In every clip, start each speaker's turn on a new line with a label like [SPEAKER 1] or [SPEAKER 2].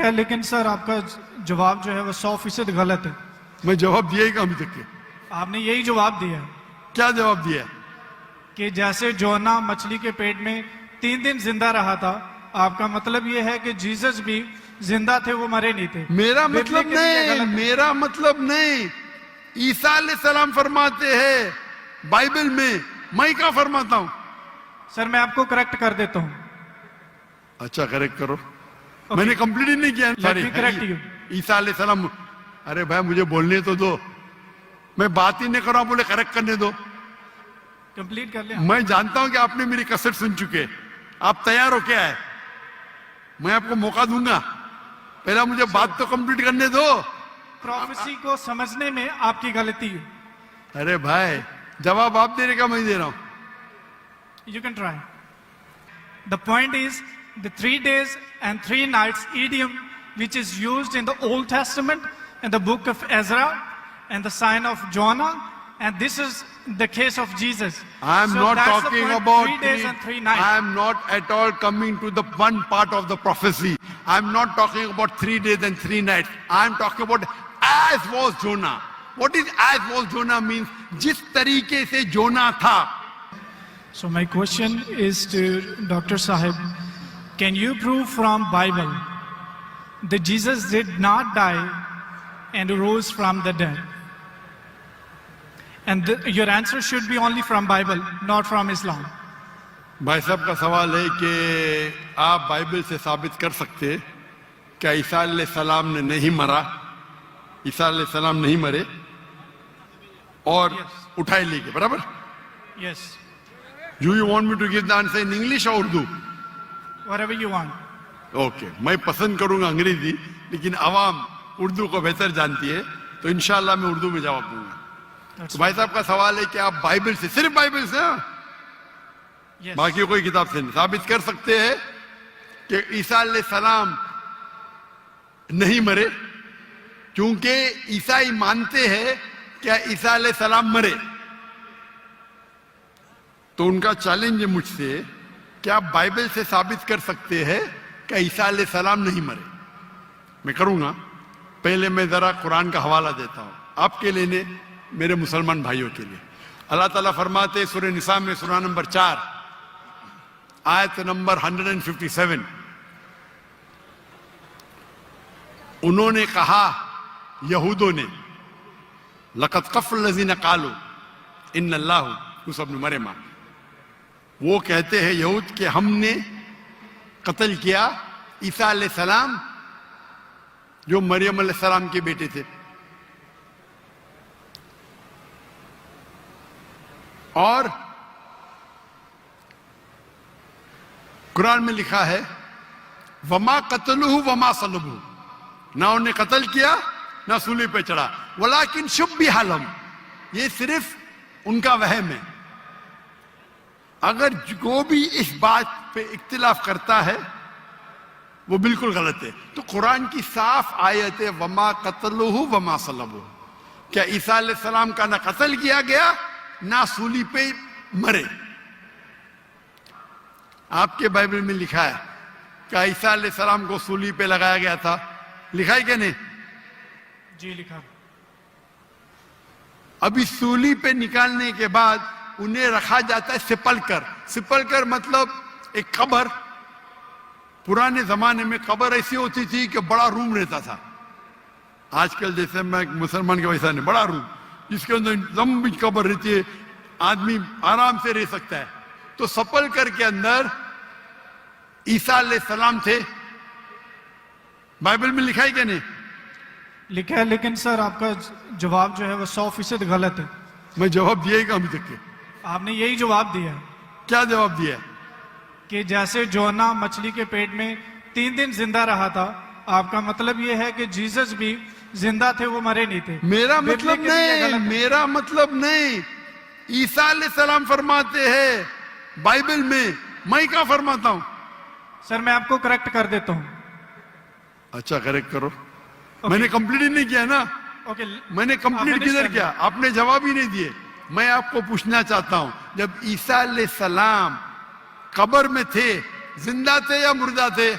[SPEAKER 1] लिखा, लेकिन सर आपका जवाब जो है वो 100% गलत है।
[SPEAKER 2] मैं जवाब दिया ही कहाँ अभी तक के?
[SPEAKER 1] आपने यही जवाब दिया
[SPEAKER 2] क्या जवाब दिया?
[SPEAKER 1] कि जैसे जोना मछली के पेट में 3 दिन जिंदा रहा था, आपका मतलब ये है कि जीसस भी जिंदा थे, वो मरे नहीं थे।
[SPEAKER 2] मेरा मतलब
[SPEAKER 1] बिबली के लिए
[SPEAKER 2] नहीं,
[SPEAKER 1] गलत है।
[SPEAKER 2] मेरा मतलब नहीं। ईसा अलैहिस्सलाम फरमाते हैं बाइबल में, मैं क्या फरमाता हूं?
[SPEAKER 1] सर मैं आपको करेक्ट कर देता हूँ।
[SPEAKER 2] अच्छा करेक्ट करो। मैंने कंप्लीट ही नहीं किया।
[SPEAKER 1] Let me correct you.
[SPEAKER 2] ईसा अलैहिस्सलाम, अरे भाई मुझे बोलने तो दो, मैं बात ही नहीं कर रहा हूं, बोले करेक्ट करने दो।
[SPEAKER 1] कंप्लीट कर लिया।
[SPEAKER 2] मैं जानता हूं कि आपने मेरी कसर सुन चुके, आप तैयार हो क्या है? मैं आपको मौका दूंगा, पहला मुझे बात तो कंप्लीट करने दो।
[SPEAKER 1] प्रोफेसी को समझने में आपकी गलती है।
[SPEAKER 2] अरे भाई जवाब आप दे रहे का मैं दे रहा हूं।
[SPEAKER 1] You can try. The point is the 3 days and 3 nights idiom, which is used in the Old Testament in the book of Ezra and the sign of Jonah, and this is the case of Jesus.
[SPEAKER 2] I am
[SPEAKER 1] So
[SPEAKER 2] not
[SPEAKER 1] that's the
[SPEAKER 2] talking
[SPEAKER 1] point,
[SPEAKER 2] about
[SPEAKER 1] 3 days and 3 nights.
[SPEAKER 2] I am not at all coming to the one part of the prophecy. I am not talking about 3 days and 3 nights. I am talking about as was Jonah. What is as was Jonah means? जिस तरीके से जोना था।
[SPEAKER 1] So my question is to Dr. Sahib, can you prove from Bible that Jesus did not die and rose from the dead? And your answer should be only from Bible, not from Islam.
[SPEAKER 2] भाई साहब का सवाल है कि आप Bible से साबित कर सकते हैं क्या ईसा अलैहिस्सलाम ने नहीं मरा, ईसा अलैहिस्सलाम नहीं मरे और उठाए ले गए, बराबर?
[SPEAKER 1] Yes,
[SPEAKER 2] Do you want me to give the answer in English or Urdu?
[SPEAKER 1] whatever you want.
[SPEAKER 2] Okay मैं पसंद करूंगा अंग्रेजी, लेकिन आवाम उर्दू को बेहतर जानती है, तो इंशाल्लाह मैं उर्दू में जवाब दूंगा।
[SPEAKER 1] That's
[SPEAKER 2] तो भाई साहब का सवाल है कि आप बाइबल से, सिर्फ बाइबल से, हाँ?
[SPEAKER 1] yes.
[SPEAKER 2] बाकी कोई किताब से नहीं साबित कर सकते हैं कि ईसा अलैहिस्सलाम नहीं मरे, क्योंकि ईसाई मानते हैं क्या ईसा अलैहिस्सलाम मरे। तो उनका चैलेंज है मुझसे कि आप बाइबल से साबित कर सकते हैं कि ईसा अलैहिस्सलाम नहीं मरे। मैं करूंगा, पहले मैं जरा कुरान का हवाला देता हूं आपके लिए, मेरे मुसलमान भाइयों के लिए। अल्लाह ताला फरमाते सूरह निसा में सूरह नंबर 4 आयत नंबर 157, उन्होंने कहा यहूदों ने, लक़द कफ़र लज़ीना क़ालू इन्नल्लाहु यूसुफ़ इब्न मरियम, वो कहते हैं यहूद कि हमने कत्ल किया ईसा अलैहिस्सलाम जो मरियम अलैहिस्सलाम के बेटे थे। और कुरान में लिखा है वमा कतलुहु वमा सलबुहु, ना उन्हें कत्ल किया ना सूली पे चढ़ा, वलाकिन शुब्बिह लहुम, ये सिर्फ उनका वहम है। अगर जो भी इस बात पे इख्तिलाफ करता है वो बिल्कुल गलत है। तो कुरान की साफ आयत है वमा कतलुहु वमा सलबुहु, क्या ईसा अलैहिस्सलाम का ना कत्ल किया गया ना सूली पे मरे। आपके बाइबल में लिखा है क्या ईसा अलैहिस्सलाम को सूली पे लगाया गया था? लिखा है क्या नहीं?
[SPEAKER 1] जी लिखा।
[SPEAKER 2] अभी सूली पे निकालने के बाद उन्हें रखा जाता है सिपल कर। सिपल कर मतलब एक कब्र। पुराने जमाने में कब्र ऐसी होती थी कि बड़ा रूम रहता था, आजकल जैसे मैं मुसलमान के वैसा नहीं, बड़ा रूम जिसके अंदर लंबी कब्र रहती है, आदमी आराम से रह सकता है। तो सपल कर के अंदर ईसा अलैहिस्सलाम थे। बाइबल में लिखा है क्या नहीं?
[SPEAKER 1] लिखा है, लेकिन सर आपका जवाब जो है वो 100% गलत है।
[SPEAKER 2] मैं जवाब दिया ही कहाँ अभी तक के?
[SPEAKER 1] आपने यही जवाब दिया
[SPEAKER 2] क्या जवाब दिया?
[SPEAKER 1] कि जैसे जोना मछली के पेट में 3 दिन जिंदा रहा था, आपका मतलब ये है कि जीसस भी जिंदा थे, वो मरे नहीं थे।
[SPEAKER 2] मेरा
[SPEAKER 1] बिबली
[SPEAKER 2] मतलब
[SPEAKER 1] के लिए
[SPEAKER 2] नहीं,
[SPEAKER 1] गलत है।
[SPEAKER 2] मेरा मतलब नहीं। ईसा अलैहिस्सलाम फरमाते हैं बाइबल में, मैं क्या फरमाता हूं?
[SPEAKER 1] सर मैं आपको करेक्ट कर देता हूँ।
[SPEAKER 2] अच्छा करेक्ट करो। मैंने कंप्लीट ही नहीं किया ना।
[SPEAKER 1] ओके,
[SPEAKER 2] मैंने कंप्लीट किधर किया? आपने जवाब ही नहीं दिए। मैं आपको पूछना चाहता हूं, जब ईसा अलैहिस्सलाम कब्र में थे, जिंदा थे या मुर्दा थे?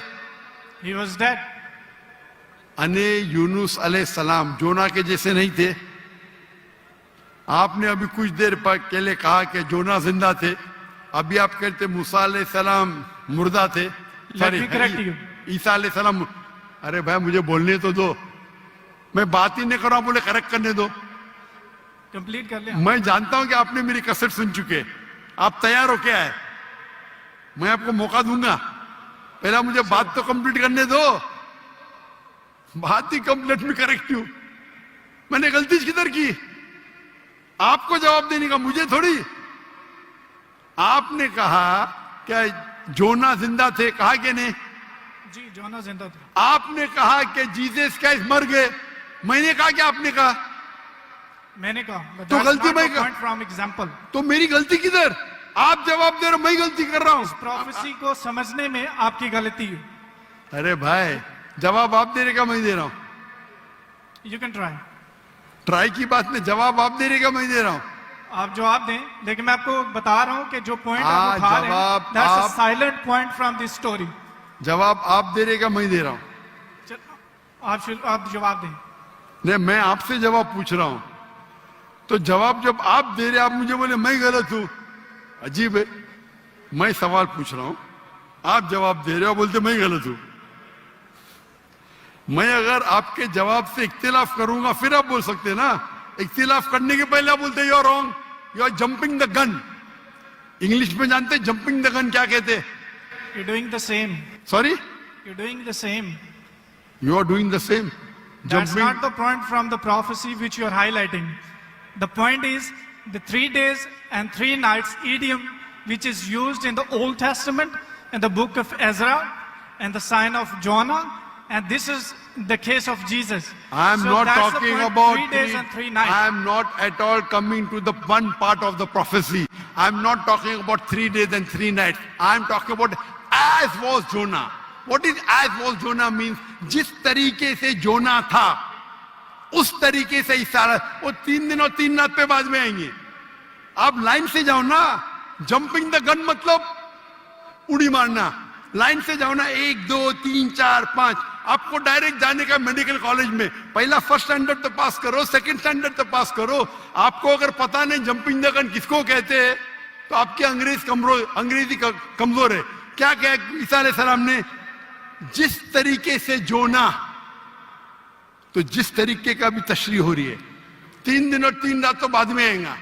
[SPEAKER 1] He was dead.
[SPEAKER 2] अने यूनुस अलैहिस्सलाम जोना के जैसे नहीं थे। आपने अभी कुछ देर पहले कहा कि जोना जिंदा थे, अभी आप कहते मूसा अलैहिस्सलाम मुर्दा थे।
[SPEAKER 1] Let me correct you.
[SPEAKER 2] ईसा अलैहिस्सलाम। अरे भाई मुझे बोलने तो दो, मैं बात ही नहीं कर रहा हूं, बोले करेक्ट करने दो।
[SPEAKER 1] कंप्लीट कर लिया।
[SPEAKER 2] मैं जानता हूं कि आपने मेरी कसर सुन चुके, आप तैयार हो क्या है, मैं आपको मौका दूंगा, पहला मुझे बात तो कंप्लीट करने दो। बात ही कंप्लीट में करेक्ट हूं, मैंने गलती किधर की, आपको जवाब देने का, मुझे थोड़ी। आपने कहा क्या जोना जिंदा थे, कहा कि नहीं?
[SPEAKER 1] जी जोना जिंदा थे।
[SPEAKER 2] आपने कहा कि जीसस क्राइस्ट मर गए, मैंने कहा कि आपने कहा?
[SPEAKER 1] मैंने कहा
[SPEAKER 2] तो गलती मैं
[SPEAKER 1] पॉइंट फ्रॉम एग्जांपल।
[SPEAKER 2] तो मेरी गलती किधर? आप जवाब दे रहे हो, मैं गलती कर रहा हूं।
[SPEAKER 1] प्रोफेसी को समझने में आपकी गलती है।
[SPEAKER 2] अरे भाई जवाब आप दे रहे का मैं दे रहा हूं।
[SPEAKER 1] You can try.
[SPEAKER 2] ट्राई की बात नहीं, जवाब आप दे रहे का मैं दे रहा हूं।
[SPEAKER 1] आप जवाब दें, लेकिन मैं आपको बता रहा हूं कि जो पॉइंट
[SPEAKER 2] हाँ,
[SPEAKER 1] आप उठा रहे हैं,
[SPEAKER 2] जवाब
[SPEAKER 1] दैट्स अ
[SPEAKER 2] आप-
[SPEAKER 1] silent point from this story.
[SPEAKER 2] जवाब आप दे रहे का मैं दे रहा हूं।
[SPEAKER 1] आप जवाब दें।
[SPEAKER 2] नहीं, मैं आपसे जवाब पूछ रहा हूं, तो जवाब जब आप दे रहे, आप मुझे बोले मैं गलत हूं, अजीब है। मैं सवाल पूछ रहा हूं, आप जवाब दे रहे हो, बोलते मैं गलत हूं। मैं अगर आपके जवाब से इख्तिलाफ करूंगा फिर आप बोल सकते हैं ना। इख्तिलाफ करने के पहले आप बोलते you are wrong, you are jumping the gun. English में जानते जंपिंग द गन क्या कहते?
[SPEAKER 1] You doing the same.
[SPEAKER 2] Sorry,
[SPEAKER 1] you doing the same.
[SPEAKER 2] you are doing the same.
[SPEAKER 1] That's not the point from the prophecy which you are highlighting. The point is the 3 days and 3 nights idiom which is used in the Old Testament in the book of Ezra and the sign of Jonah, and this is the case of Jesus.
[SPEAKER 2] I am
[SPEAKER 1] So
[SPEAKER 2] not
[SPEAKER 1] that's the
[SPEAKER 2] talking
[SPEAKER 1] point,
[SPEAKER 2] about
[SPEAKER 1] 3 days and 3 nights.
[SPEAKER 2] I am not at all coming to the one part of the prophecy. I am not talking about 3 days and 3 nights. I am talking about as was Jonah. What is as was Jonah means? जिस तरीके से जोना था उस तरीके से इशारा। वो 3 दिन और 3 रात पे बाद में आएंगे। आप लाइन से जाओ ना, जंपिंग द गन मतलब उड़ी मारना। लाइन से जाओ ना, 1 2 3 4 5। आपको डायरेक्ट जाने का मेडिकल कॉलेज में, पहला फर्स्ट स्टैंडर्ड तो पास करो, सेकंड स्टैंडर्ड तो पास करो। आपको अगर पता नहीं जंपिंग द गन किसको कहते हैं, तो आपकी अंग्रेजी कमजोर है। क्या कहा ईसा अलैहिस्सलाम ने? जिस तरीके से जोना, तो जिस तरीके का भी तशरीह हो रही है, 3 दिन और 3 रात तो बाद में आएगा।